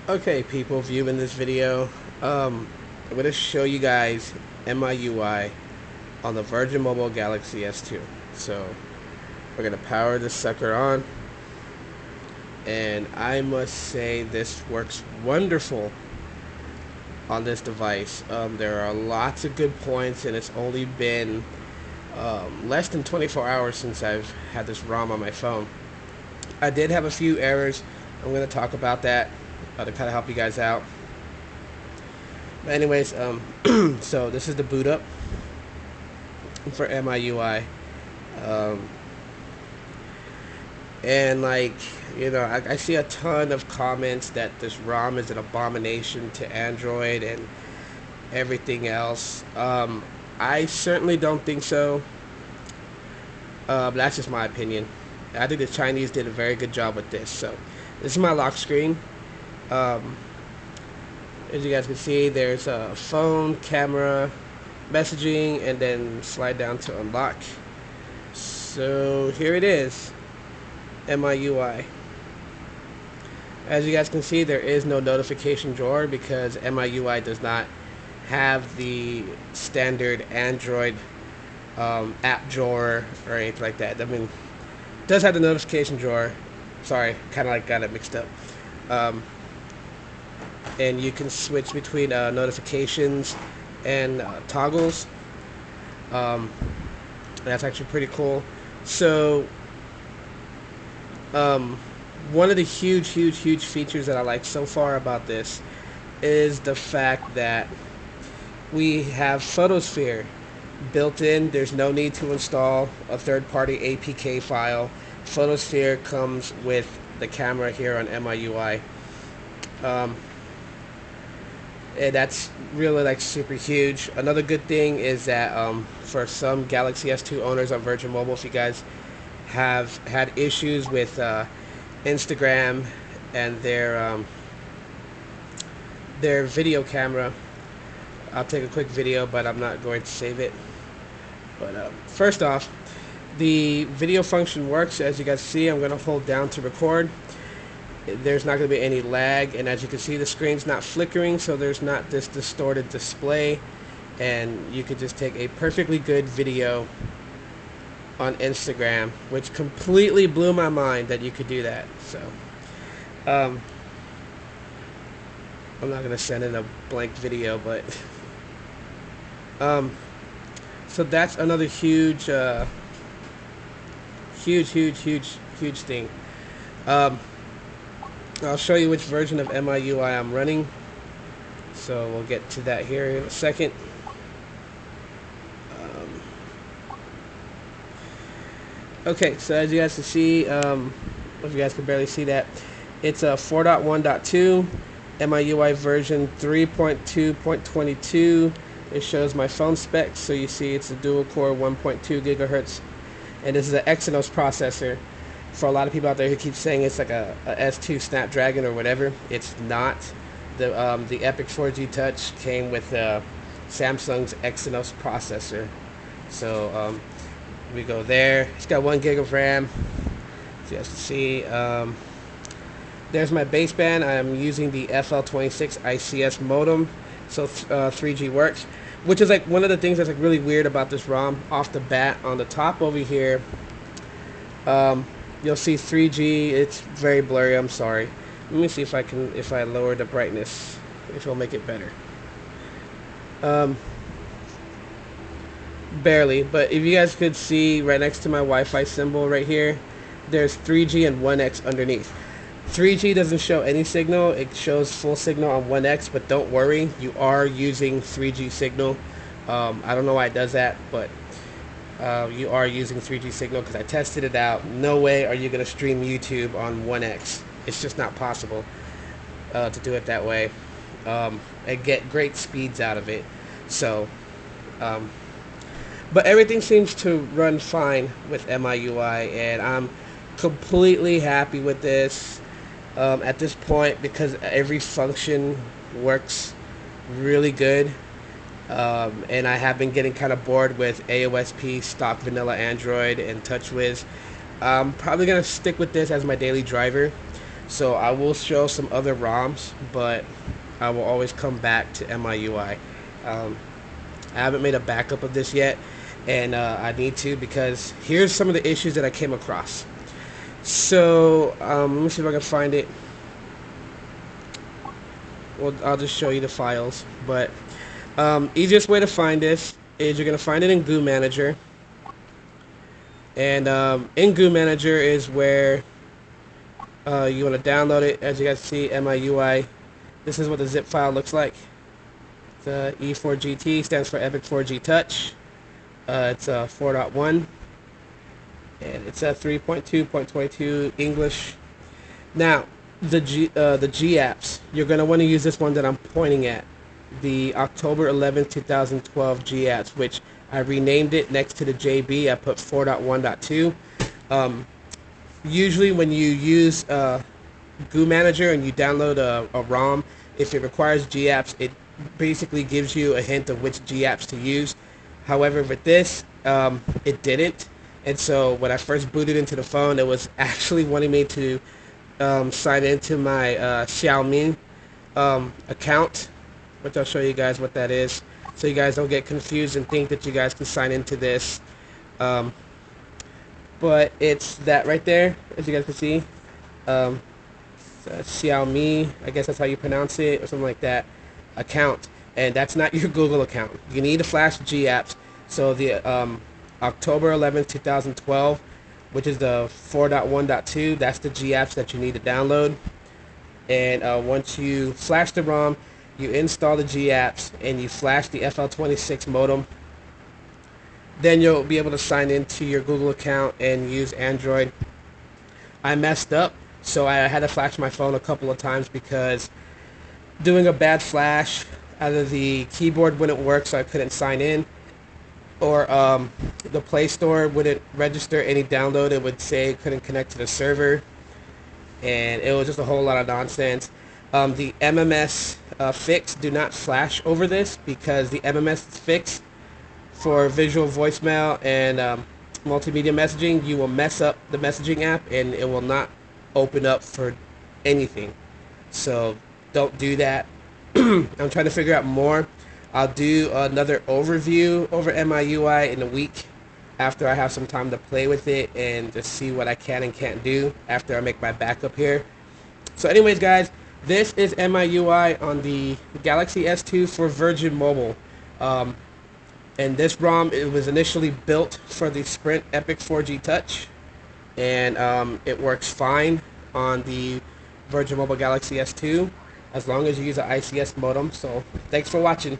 Okay, people viewing this video, I'm going to show you guys MiUI on the Virgin Mobile Galaxy S2. So we're going to power this sucker on, and I must say this works wonderful on this device. There are lots of good points, and it's only been less than 24 hours since I've had this ROM on my phone. I did have a few errors. I'm going to talk about that to kind of help you guys out. But anyways, so this is the boot up for MiUI. Um, and like, I see a ton of comments that this ROM is an abomination to Android and everything else. I certainly don't think so. That's just my opinion. I think the Chinese did a very good job with this. So this is my lock screen. As you guys can see, there's a phone, camera, messaging, and then slide down to unlock. So here it is, MiUI. As you guys can see, there is no notification drawer because MiUI does not have the standard Android app drawer or anything like that. I mean, it does have the notification drawer. Sorry, kind of like got it mixed up. And you can switch between notifications and toggles. That's actually pretty cool. So, one of the huge features that I like so far about this is the fact that we have Photosphere built in. There's no need to install a third-party APK file. Photosphere comes with the camera here on MiUI. And that's really like super huge. Another good thing is that for some Galaxy S2 owners on Virgin Mobile, if you guys have had issues with Instagram and their video camera, I'll take a quick video, but I'm not going to save it. But first off, the video function works. As you guys see, I'm going to hold down to record. There's not going to be any lag, and as you can see, the screen's not flickering, so there's not this distorted display, and you could just take a perfectly good video on Instagram, which completely blew my mind that you could do that. So I'm not going to send in a blank video, but so that's another huge thing. I'll show you which version of MiUI I'm running, so we'll get to that here in a second. Okay, so as you guys can see, if you guys can barely see that, it's a 4.1.2 MiUI version 3.2.22. It shows my phone specs, so you see it's a dual core 1.2 gigahertz, and this is an Exynos processor. For a lot of people out there who keep saying it's like a S2 Snapdragon or whatever, it's not. The Epic 4G Touch came with Samsung's Exynos processor. So we go there. It's got 1 gig of RAM. So you guys can see. There's my baseband. I'm using the FL26 ICS modem, so 3G works. Which is like one of the things that's like really weird about this ROM off the bat. On the top over here, you'll see 3G. It's very blurry. I'm sorry. Let me see if I lower the brightness, if it'll make it better. Barely, but if you guys could see right next to my Wi-Fi symbol right here, there's 3G and 1X underneath. 3G doesn't show any signal. It shows full signal on 1X, but don't worry, you are using 3G signal. I don't know why it does that, but you are using 3G signal because I tested it out. No way are you going to stream YouTube on 1X. It's just not possible to do it that way and get great speeds out of it. So, but everything seems to run fine with MiUI, and I'm completely happy with this at this point because every function works really good. And I have been getting kind of bored with AOSP, stock vanilla Android, and TouchWiz. I'm probably going to stick with this as my daily driver. So I will show some other ROMs, but I will always come back to MIUI. Um, I haven't made a backup of this yet, and I need to, because here's some of the issues that I came across. So let me see if I can find it. Well, I'll just show you the files. But easiest way to find this is you're going to find it in Goo Manager. And in Goo Manager is where you want to download it. As you guys see, MIUI. This is what the zip file looks like. The E4GT stands for Epic 4G Touch. It's 4.1, and it's 3.2.22 English. Now, the G apps, you're going to want to use this one that I'm pointing at, the October 11th, 2012 G apps, which I renamed it. Next to the JB, I put 4.1.2. Usually when you use Goo Manager and you download a ROM, if it requires G apps, it basically gives you a hint of which G apps to use. However, with this, it didn't. And so when I first booted into the phone, it was actually wanting me to sign into my Xiaomi account, which I'll show you guys what that is, so you guys don't get confused and think that you guys can sign into this. But it's that right there, as you guys can see. Xiaomi, I guess that's how you pronounce it, or something like that, account. And that's not your Google account. You need to flash G apps. So the October 11th, 2012, which is the 4.1.2, that's the G apps that you need to download. And once you flash the ROM, you install the G apps, and you flash the FL26 modem. Then you'll be able to sign into your Google account and use Android. I messed up, so I had to flash my phone a couple of times because doing a bad flash, either the keyboard wouldn't work, so I couldn't sign in, or the Play Store wouldn't register any download. It would say it couldn't connect to the server, and it was just a whole lot of nonsense. The MMS fix, do not flash over this, because the MMS fix for visual voicemail and multimedia messaging, you will mess up the messaging app and it will not open up for anything. So don't do that. I'm trying to figure out more. I'll do another overview over MIUI in a week after I have some time to play with it and just see what I can and can't do after I make my backup here. So anyways, guys, this is MIUI on the Galaxy S2 for Virginmobile. And this ROM, it was initially built for the Sprint Epic 4G Touch, and it works fine on the Virginmobile Galaxy S2 as long as you use an ICS modem. So thanks for watching.